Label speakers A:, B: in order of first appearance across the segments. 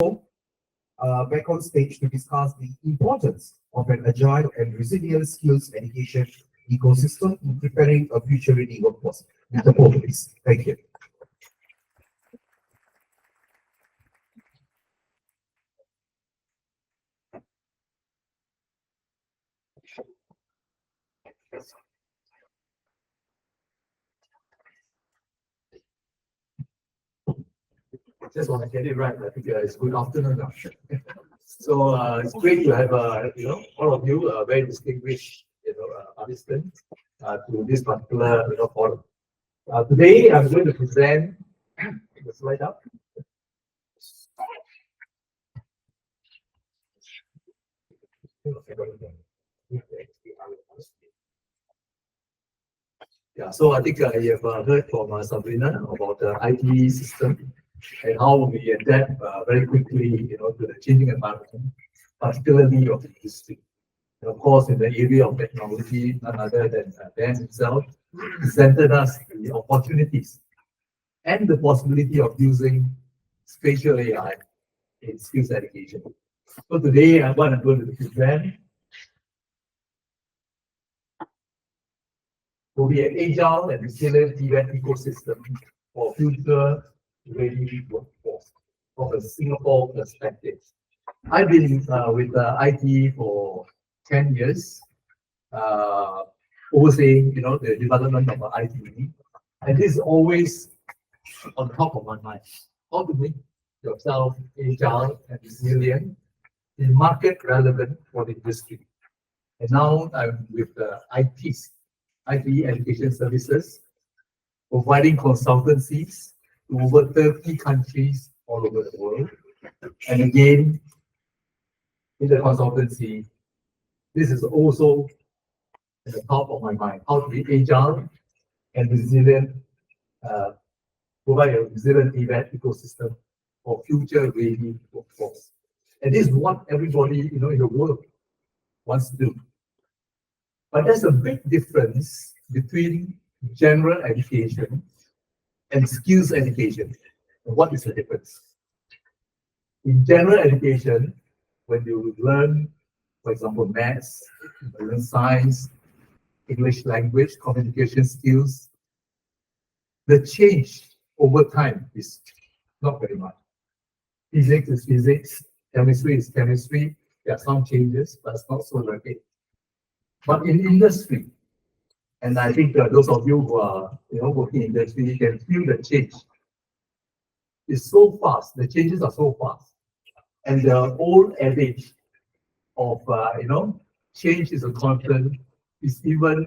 A: back on stage to discuss the importance of an agile and resilient skills education ecosystem in preparing a future-ready workforce. Mr. Paul, please. Thank you.
B: Just want to get it right. I think it's good afternoon now. So it's great to have all of you very distinguished participants to this particular forum. Today I'm going to present the slide up. Yeah, so I think you have heard from Sabrina about the IT system and how we adapt very quickly, to the changing environment, particularly of the industry. And of course, in the area of technology, none other than Dan himself presented us the opportunities and the possibility of using spatial AI in skills education. So today, I'm going to present will be an agile and resilient event ecosystem for future-ready workforce from a Singapore perspective. I've been with IT for 10 years, overseeing the development of ITEES, and this is always on top of my mind. How to make yourself agile and resilient, in market relevant for the industry. And now I'm with the ITEES, IT Education Services, providing consultancies to over 30 countries all over the world. And again, in the consultancy, this is also at the top of my mind, how to be agile and resilient, provide a resilient event ecosystem for future-ready workforce. And this is what everybody in the world wants to do. But there's a big difference between general education and skills education. And what is the difference? In general education, when you learn, for example, maths, you learn science, English language, communication skills, the change over time is not very much. Physics is physics, chemistry is chemistry. There are some changes, but it's not so rapid. But in industry, and I think those of you who are working in industry can feel the change. It's so fast. The changes are so fast, and the old adage of change is a constant is even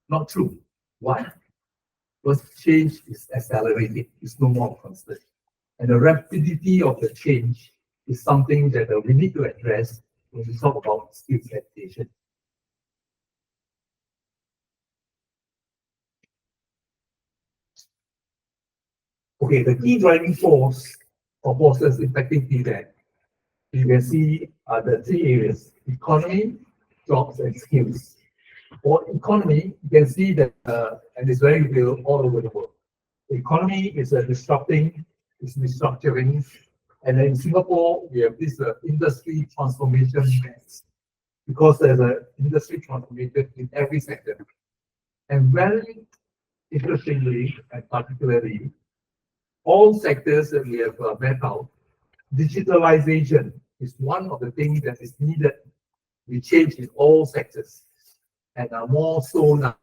B: not true. Why? Because change is accelerating. It's no more constant, and the rapidity of the change is something that we need to address when we talk about skills education. Okay, the key driving force or forces impacting PDAC, you can see are the three areas: economy, jobs, and skills. For economy, you can see that, and it's very real all over the world. The economy is disrupting, is restructuring, and in Singapore, we have this industry transformation mess, because there's an industry transformation in every sector. And very interestingly, and particularly, all sectors that we have mapped out, digitalization is one of the things that is needed. We change in all sectors, and more so now.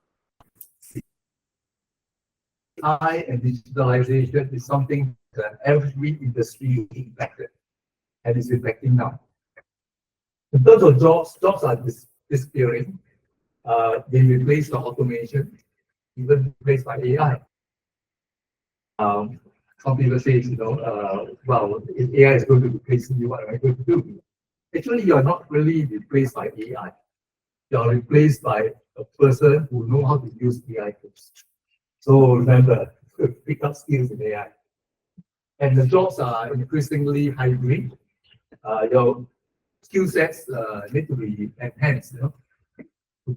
B: AI and digitalization is something that every industry is impacted, and is impacting now. In terms of jobs, jobs are disappearing, being replaced by automation, even replaced by AI. Some people say, well, if AI is going to replace you, what am I going to do? Actually, you are not really replaced by AI. You are replaced by a person who knows how to use AI tools. So remember, pick up skills in AI. And the jobs are increasingly hybrid. Your skill sets need to be enhanced, to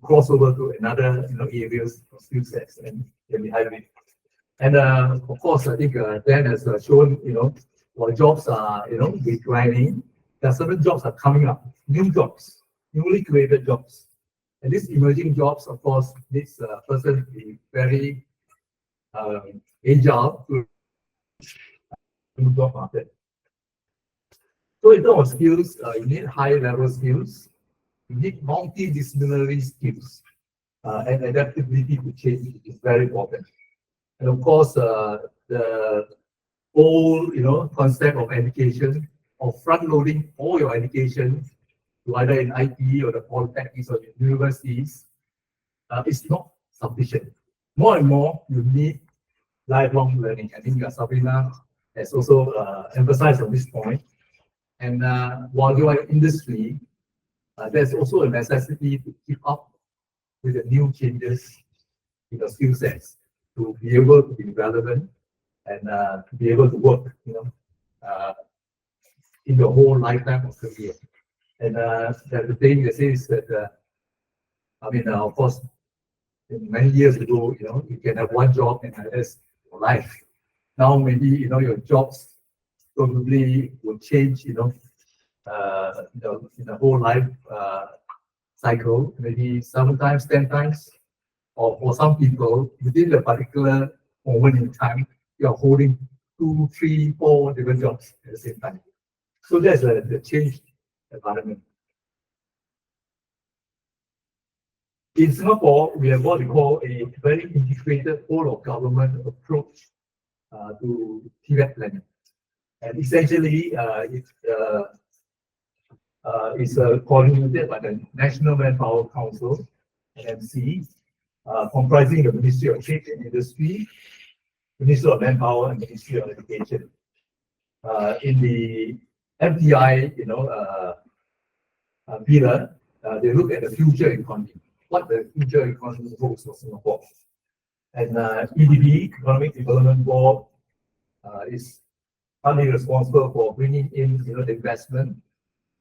B: cross over to another areas of skill sets and can be hybrid. And of course, I think Dan has shown while jobs are, declining, there are certain jobs are coming up, new jobs, newly created jobs. And these emerging jobs, of course, needs a person to be very agile to the job market. So in terms of skills, you need high-level skills, you need multidisciplinary skills, and adaptability to change is very important. And of course, the whole, concept of education, of front-loading all your education to either in ITE or the polytechnics or the universities, is not sufficient. More and more, you need lifelong learning. I think Sabrina has also emphasized on this point. And while you are in industry, there's also a necessity to keep up with the new changes in the skill sets to be able to be relevant and to be able to work, in the whole lifetime of career. And the thing that says that, of course, many years ago, you can have one job and that's your life. Now maybe your jobs probably will change, in the whole life cycle, maybe 7 times, 10 times, or for some people, within a particular moment in time, you're holding 2, 3, 4 different jobs at the same time. So that's the changed environment. In Singapore, we have what we call a very integrated whole of government approach to TVET planning. And essentially, it's coordinated by the National Manpower Council, NMC, comprising the Ministry of Trade and Industry, Ministry of Manpower, and Ministry of Education. In the MTI, pillar, they look at the future economy, what the future economy holds for Singapore. And EDB, Economic Development Board, is partly responsible for bringing in, the investment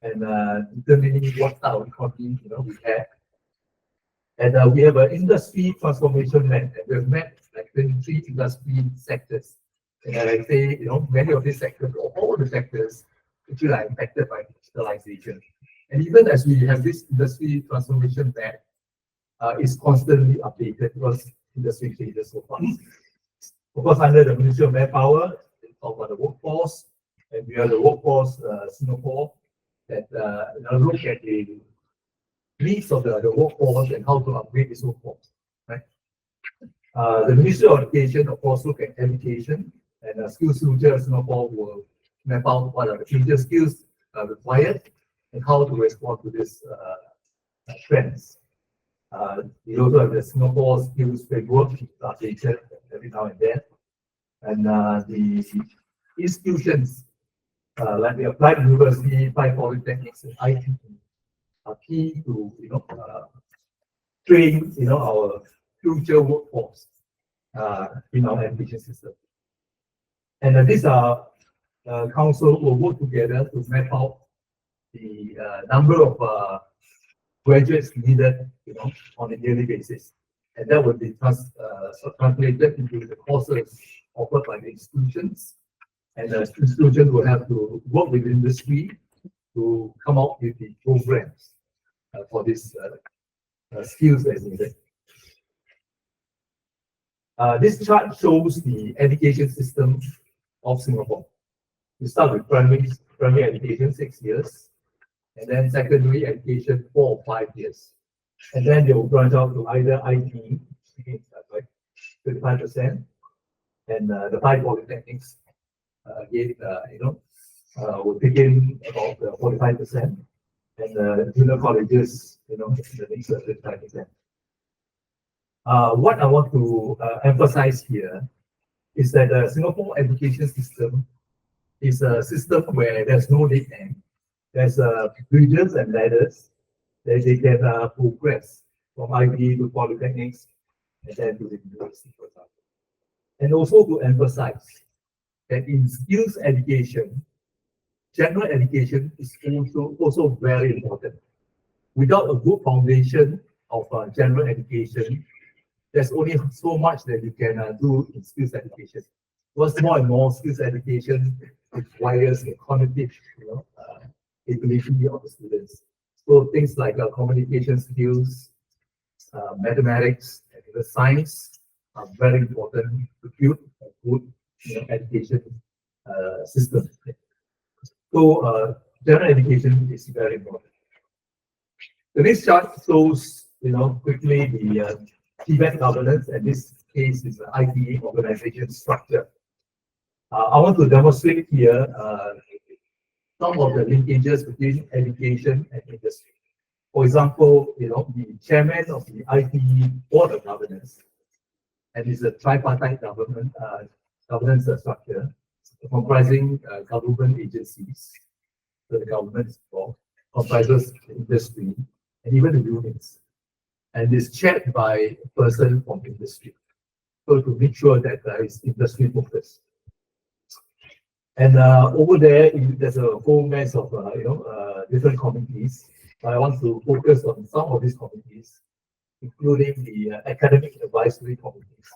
B: and determining what type of economy, we have. And we have an industry transformation plan, and we have met like 23 industry sectors. And I say, many of these sectors, or all the sectors, actually are impacted by digitalization. And even as we have this industry transformation plan, it's constantly updated because industry changes so fast. Of course, under the Ministry of Manpower, we talk about the workforce, and we have the workforce Singapore that look at the needs of the workforce and how to upgrade this workforce. Right? The Ministry of Education, of course, look at education, and Skills Future Singapore will map out what are the future skills required and how to respond to these trends. We also have the Singapore Skills Framework, which is updated every now and then. And the institutions like the Applied University, Applied Polytechnics, and ITEES are key to train our future workforce in our education system. And these are council will work together to map out the number of graduates needed, on a yearly basis, and that will be translated into the courses offered by the institutions, and the institutions will have to work with industry to come up with the programs for these skills that is needed. This chart shows the education system of Singapore. We start with primary education, 6 years, and then secondary education, 4 or 5 years. And then they will branch out to either IT, like 35%, and the 5 polytechnics, again, will take in about 45%, and the junior colleges, the next 35%. What I want to emphasize here is that the Singapore education system is a system where there's no dead end. There's bridges and ladders that they can progress from IB to polytechnics and then to the university, for example. And also to emphasize that in skills education, general education is also very important. Without a good foundation of general education, there's only so much that you can do in skills education. Because more and more skills education requires a cognitive, ability of the students. So things like communication skills, mathematics, and even science are very important to build a good education system. So general education is very important. The next chart shows, quickly the Tibet governance, and this case is the ITE organization structure. I want to demonstrate here some of the linkages between education and industry. For example, the chairman of the ITE Board of Governance, and it's a tripartite governance structure comprising government agencies, so the government is involved, comprises the industry and even the unions, and is chaired by a person from industry. So to make sure that there is industry focus. And over there, there's a whole mess of different committees. I want to focus on some of these committees, including the academic advisory committees.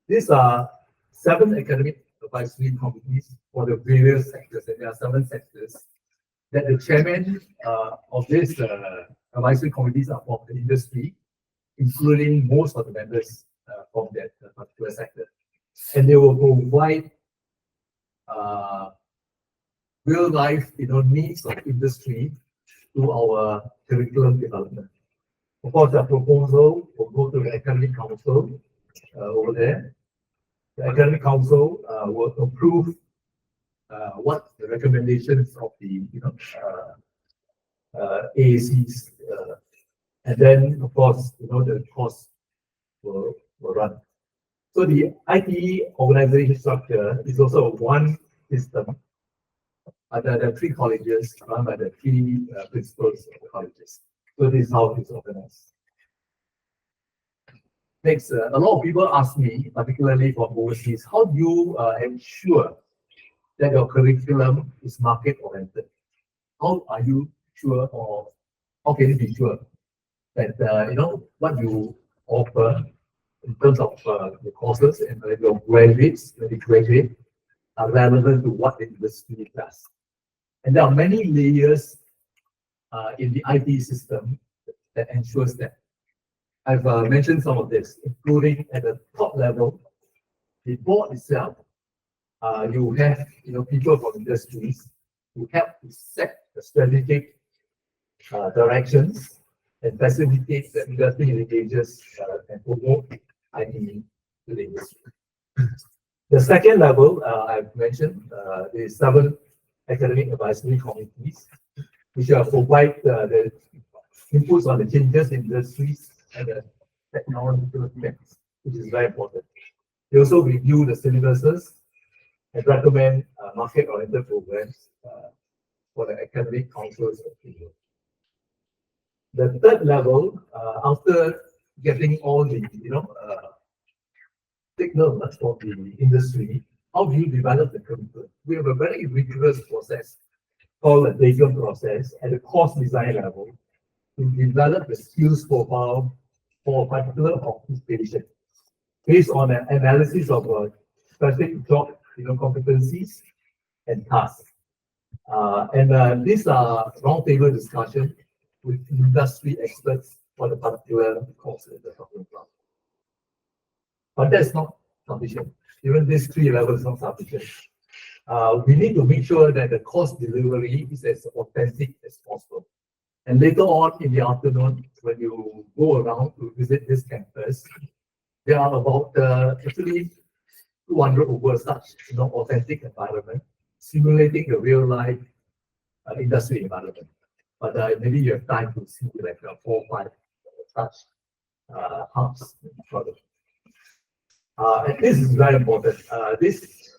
B: These are 7 academic advisory committees for the various sectors, and there are 7 sectors that the chairman of these advisory committees are from the industry, including most of the members from that particular sector. And they will provide real life needs of industry to our curriculum development. Of course, the proposal will go to the academic council over there. The academic council will approve what the recommendations of the AACs, and then of course the cost will run. So the ITE organization structure is also one system. There are 3 colleges run by the 3 principals of the colleges. So this is how it's organized. Next, a lot of people ask me, particularly from overseas, how do you ensure that your curriculum is market oriented? How are you sure, or how can you be sure that what you offer in terms of the courses and your graduates, when they graduate, are relevant to what the industry does? And there are many layers in the IT system that ensures that. I've mentioned some of this, including at the top level, the board itself. You have people from industries who help to set the strategic directions and facilitate the industry linkages and promote IT to the industry. The second level I've mentioned the 7 academic advisory committees, which provide the inputs on the changes in industries and the technological trends, which is very important. They also review the syllabuses and recommend market-oriented programs for the academic councils approval. The third level, after getting all the signals from the industry, how do you develop the curriculum? We have a very rigorous process called the DAGM process at the course design level to develop the skills profile for a particular occupation based on an analysis of specific job competencies and tasks. These are roundtable discussion with industry experts for the particular course that they're talking about. But that's not sufficient. Even these 3 levels is not sufficient. We need to make sure that the course delivery is as authentic as possible. And later on in the afternoon, when you go around to visit this campus, there are about actually 200 over such authentic environment, simulating the real life industry environment. But maybe you have time to see like 4 or 5 such hubs. And this is very important. This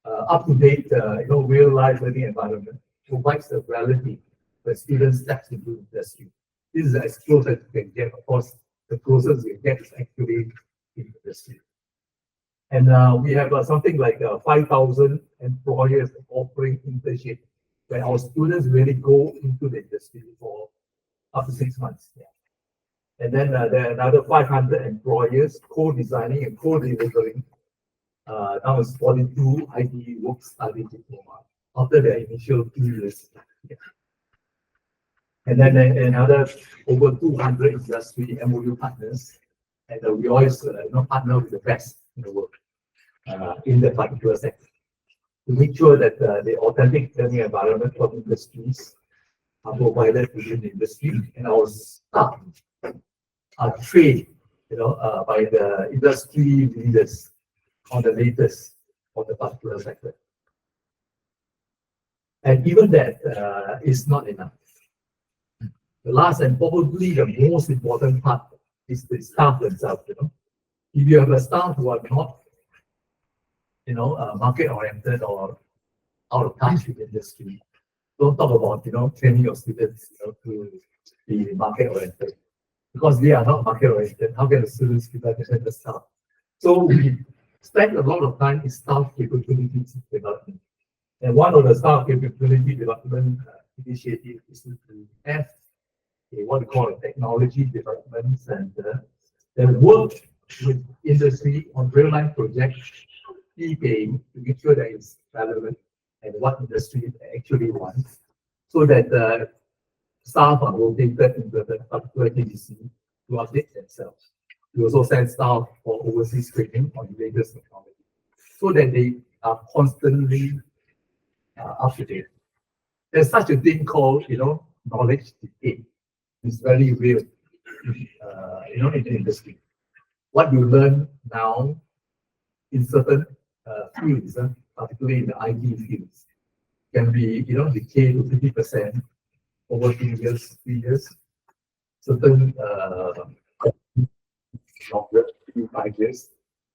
B: up-to-date real life learning environment provides the reality when students step into the industry. This is as close as you can get. Of course, the closest you get is actually in the industry. And we have something like 5,000 employers offering internship where our students really go into the industry for up to 6 months. Yeah. And then there are another 500 employers co-designing and co-delivering Now it's 42 IT work study diploma after the initial 2 years. And then another over 200 industry MOU partners. And we always partner with the best in the world in that particular sector to make sure that the authentic learning environment for industries are provided within the industry, and our staff are trained, by the industry leaders on the latest of the particular sector. And even that is not enough. The last and probably the most important part is the staff themselves. If you have a staff who are not, market oriented or out of touch with the industry, don't talk about training your students to be market oriented, because they are not market oriented. How can the students be better than the staff? So we spend a lot of time in staff capability development, and one of the staff capability development initiatives is to have what we call a technology development center that work with industry on real life projects, paying to make sure that it's relevant and what industry actually wants, so that the staff are rotated into the particular TDC to update themselves. We also send staff for overseas training on the latest technology, so that they are constantly up to date. There's such a thing called, knowledge decay. It's very real, in the industry. What you learn now in certain fields, particularly in the IT fields, can be, decay to 50% over 2 years, 3 years. Certain longer, 5 years.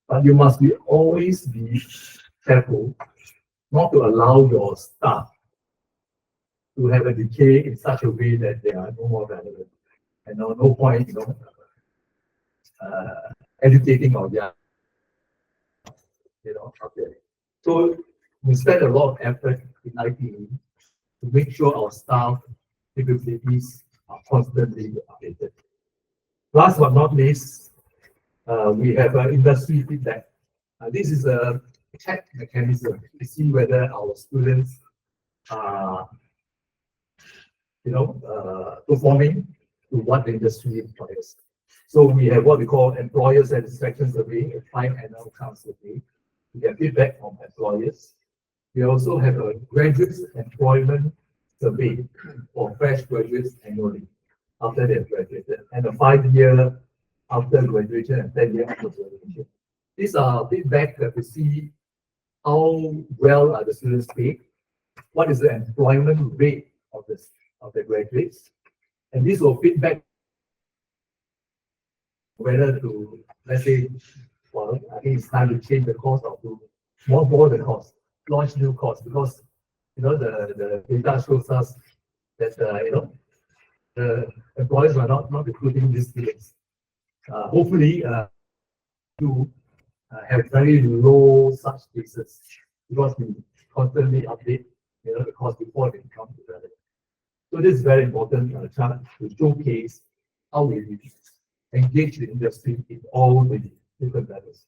B: But you must always be careful not to allow your staff to have a decay in such a way that they are no more relevant. And no point, educating or out there. So we spend a lot of effort in ITE to make sure our staff capabilities are constantly updated. Last but not least, we have industry feedback. This is a check mechanism to see whether our students are, performing to what the industry requires. So we have what we call employer satisfaction survey, a 5-annual account survey. We get feedback from employers. We also have a graduates employment survey for fresh graduates annually after they have graduated, and a 5-year after graduation and 10-year after graduation. These are feedback that we see how well are the students paid, what is the employment rate of the graduates, and this will feedback whether to, let's say, well, I think it's time to change the course or to more the course, launch new course, because the data shows us that the employers are not recruiting these students. Hopefully, to have very low such cases, because we constantly update the course before they become relevant. So this is very important chart to showcase how we engage the industry in all the different levels.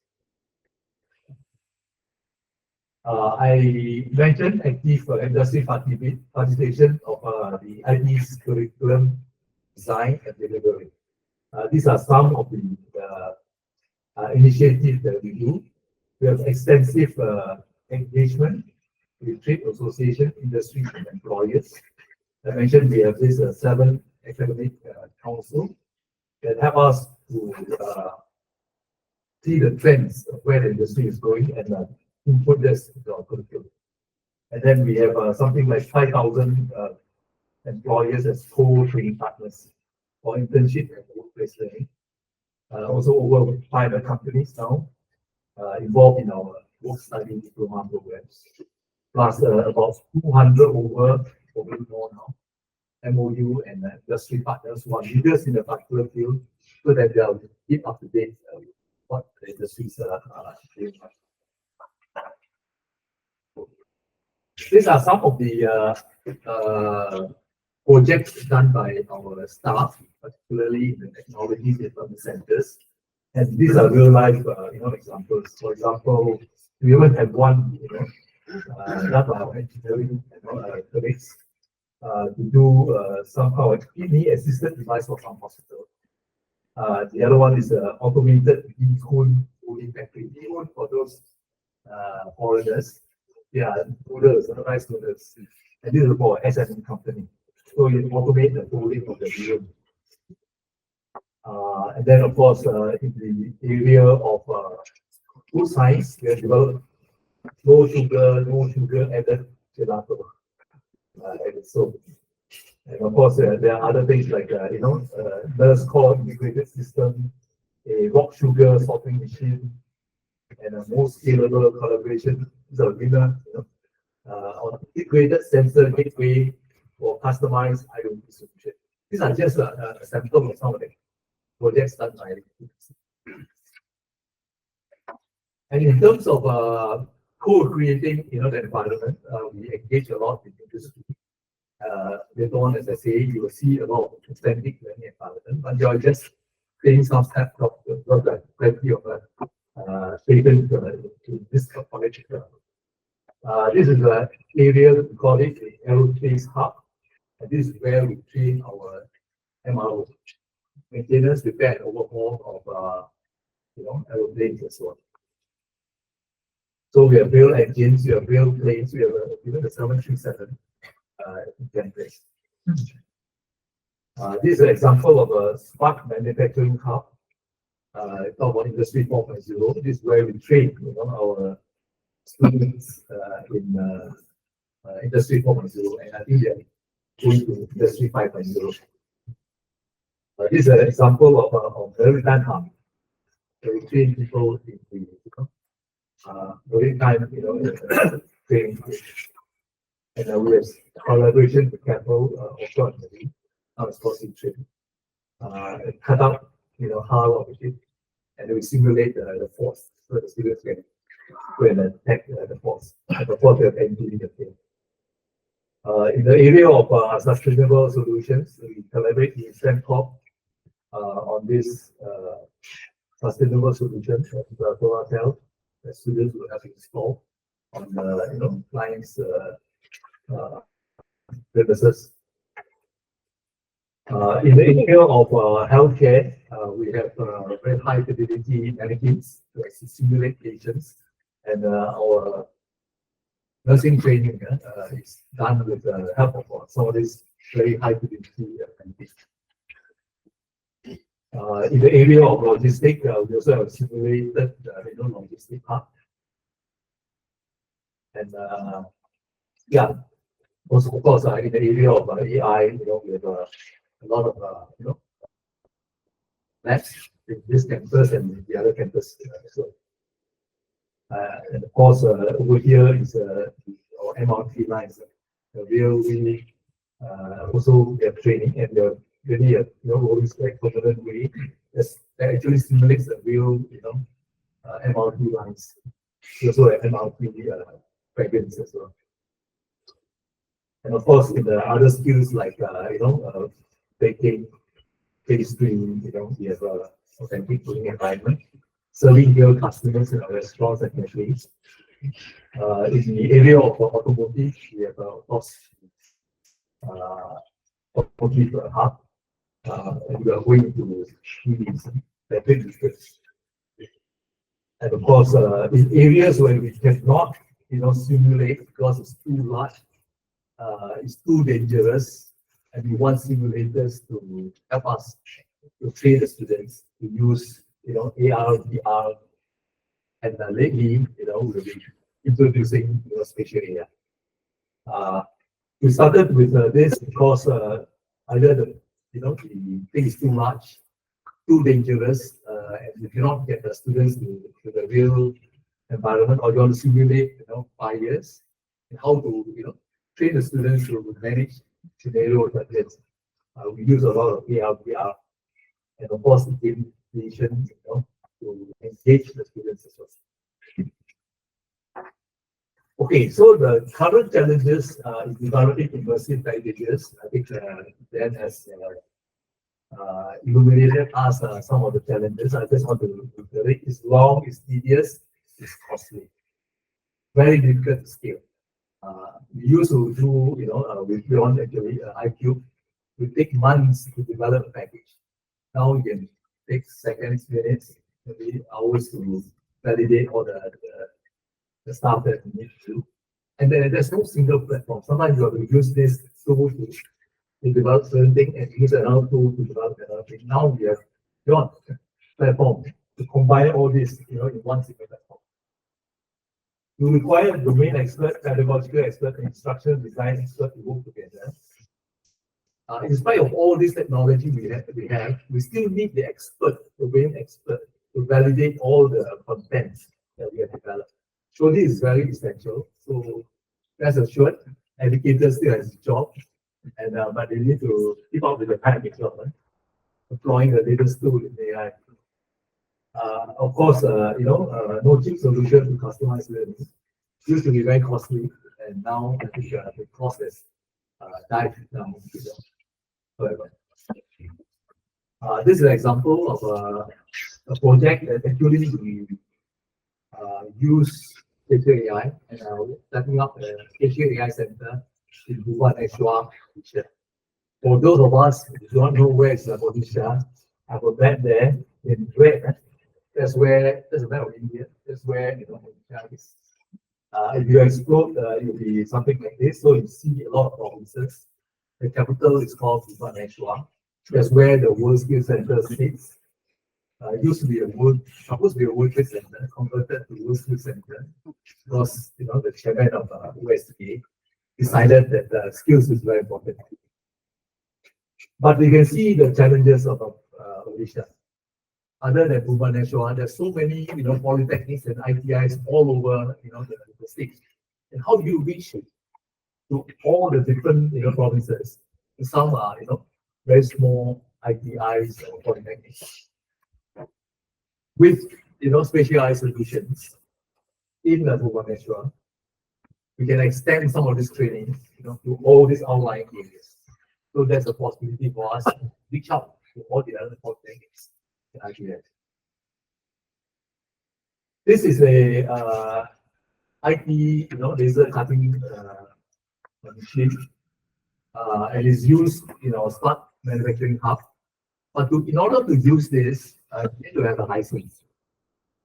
B: I mentioned active industry participation of the ITEES curriculum design and delivery. These are some of the initiatives that we do. We have extensive engagement with trade association, industry, and employers. I mentioned we have this 7 academic council that help us to see the trends of where the industry is going and input this into our curriculum. And then we have something like 5,000 employers as co-training partners for internship and workplace learning. Also over 500 companies now involved in our work study diploma programs, plus about 200 over more now, MOU and industry partners who are leaders in the particular field, so that they will keep up to date with what the industries are doing. These are some of the projects done by our staff, particularly in the technology development centers. And these are real life examples. For example, We even have one, done by our engineering colleagues to do somehow a kidney assisted device for some hospital. The other one is automated EON cooling factory. EON for those foreigners, yeah, noodles, rice noodles. And this is for SME company. So you automate the cooling of the EON. And then, of course, in the area of food science, we have developed no sugar added gelato. And so, and of course, there are other things like, nurse call integrated system, a rock sugar sorting machine, and a more scalable collaboration. Is a winner, on integrated sensor gateway for customized IoT solution. These are just a sample of some of the projects done by ITEES. And in terms of co-creating, the environment, we engage a lot in industry. Later on, as I say, you will see a lot of authentic learning environment, but you're just creating some steps of plenty of patent to this college. This is the area we call it the aerospace hub, and this is where we train our MRO maintenance, repair, and overhaul of aeroplanes as well. So we have real engines, we have real planes, we have even the 737 templates. This is an example of a smart manufacturing hub. Talk about Industry 4.0. This is where we train our students in Industry 4.0, and I think they are going to Industry 5.0. This is an example of a maritime hub. So we train people in the maritime, training. And we have collaboration with Capital also on marine, sporting training. Cut out, hull of the ship, and then we simulate the force, so the students can go and attack the force. The force we have engine in the field. In the area of sustainable solutions, we collaborate with Sembcorp on this sustainable solution for solar cell that students will have to install on clients' premises. In the area of healthcare, we have very high fidelity mannequins to simulate patients, and our nursing training is done with the help of some of these very high fidelity mannequins. In the area of logistics, we also have a simulated logistic hub. And also, of course, in the area of AI, we have a lot of labs in this campus and the other campus as well. And of course, over here is our MRT lines. Really, also we have training, and really always like permanent way that actually simulates the real MRT lines. We also have MRT fragments as well. And of course, in the other skills like baking, pastry, we have authentic cooking environment, serving real customers in our restaurants and cafes. In the area of automotive, we have of course automotive hub, and we are going to EVs, battery business. And of course, in areas where we cannot simulate because it's too large, it's too dangerous, and we want simulators to help us to train the students to use AR, VR, and lately we'll be introducing spatial AI. We started with this because either the thing is too large, too dangerous, and you cannot get the students to the real environment, or you want to simulate fires, and how to train the students to manage scenarios like this. We use a lot of AR, VR, and of course gamification, to engage the students as well. Okay, so the current challenges in developing immersive packages, I think Dan has illuminated us some of the challenges. I just want to reiterate: it's long, it's tedious, it's costly. very difficult to scale. We used to do, with EON actually, IQ, we take months to develop a package. Now you can take seconds, minutes, maybe hours to validate all the stuff that you need to do. And then there's no single platform. Sometimes you have to use this tool to develop certain thing and use another tool to develop another thing. Now we have EON platform to combine all this, in one single platform. You require domain expert, pedagogical expert, and instructional design expert to work together. In spite of all this technology we still need the domain expert, to validate all the contents that we have developed. So this is very essential. So rest assured, educators still has a job, and but they need to keep up with the time development, deploying the latest tool in AI. Of course, no cheap solution to customized learning. Used to be very costly, and now I think the cost has dived down. However, this is an example of a project that actually we use data AI and setting up a data AI center in Bhubaneswar. For those of us who do not know where is Odisha, I have a map there in red. That's a map of India. That's where Odisha is. If you explore, it will be something like this. So you see a lot of provinces. The capital is called Bhubaneswar. That's where the World Skills Center sits. Used to be supposed to be a World Trade Center, converted to World Skills Center because the chairman of USDA decided that skills is very important. But you can see the challenges of Odisha. Other than Bhubaneswar, there's so many polytechnics and ITEES all over the state. And how do you reach to all the different provinces? Some are very small ITEES or polytechnics. With specialized solutions in the Bhubaneswar, we can extend some of this training to all these outlying areas. So there's a possibility for us to reach out to all the other polytechnics in ITEES. This is a IT laser cutting machine, and is used in our smart manufacturing hub. But in order to use this, you need to have a license.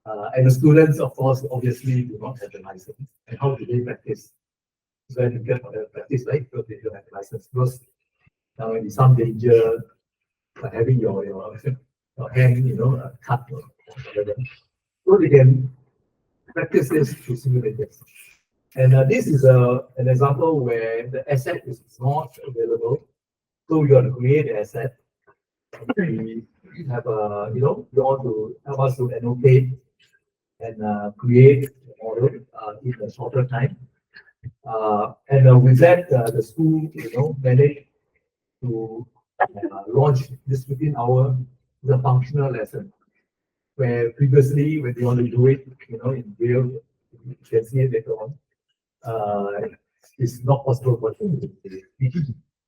B: And the students, of course, obviously do not have the license. And how do they practice? It's very difficult for them to practice, right? Because they don't have a license. Because there may be some danger by having your hand, cut or whatever. So they can practice this through simulators. And this is an example where the asset is not available. So we got to create the asset. We have you want to help us to annotate and create the model in a shorter time. And with that, the school managed to launch this within the functional lesson. Where previously, when they want to do it, in real, you can see it later on. It's not possible for them to teach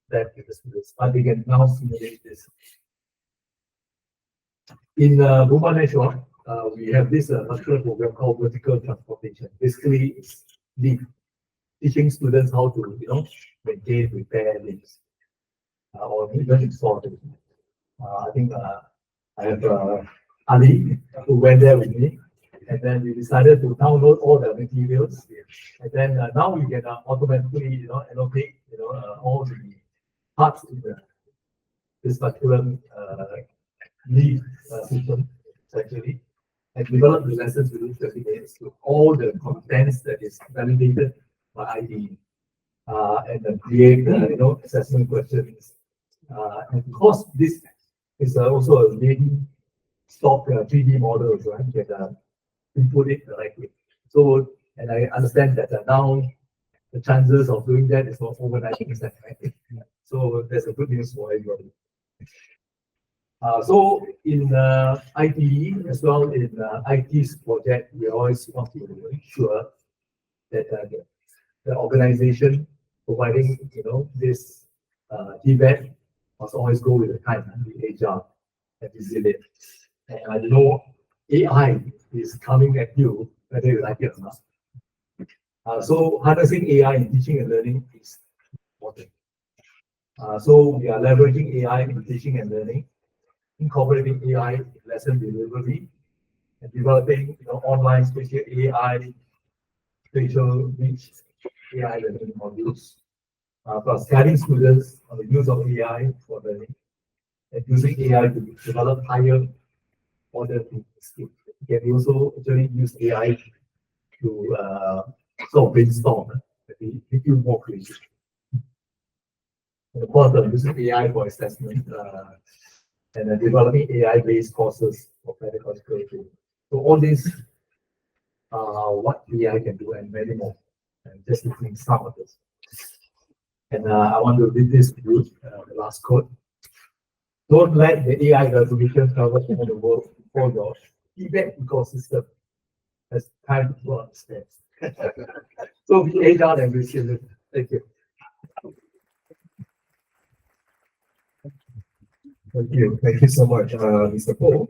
B: that to the students, but they can now simulate this. In Bhubaneswar, we have this particular program called vertical transportation. Basically, it's teaching students how to, maintain, repair things, or even install things. I think I have Ali who went there with me, and then we decided to download all the materials, and then now we can automatically, allocate, all the parts in this particular lead system actually, and develop the lessons within 30 minutes to all the contents that is validated by ITEES, and then create, assessment questions. And because this is also a leading stock 3D models, right? You can input it directly. So, and I understand that now the chances of doing that is not over 90%, right? So that's a good news for everybody. So in ITE as well in ITEES project, we always want to ensure that the organization providing this event must always go with the time and be agile and resilient. And I know AI is coming at you whether you like it or not. So harnessing AI in teaching and learning is important. So we are leveraging AI in teaching and learning, incorporating AI in lesson delivery, and developing online spatial AI, spatial rich AI learning modules, plus guiding students on the use of AI for learning and using AI to develop higher order skills. You can also actually use AI to sort of brainstorm, make you more creative. And of course, using AI for assessment and developing AI-based courses for pedagogical training. So all these are what AI can do and many more. And just listing some of this. And I want to read this to you, the last quote. Don't let the AI revolution cover all the world before your feedback ecosystem has time to understand. So be agile and resilient. Thank you.
A: Thank you. Thank you so much, Mr. Paul.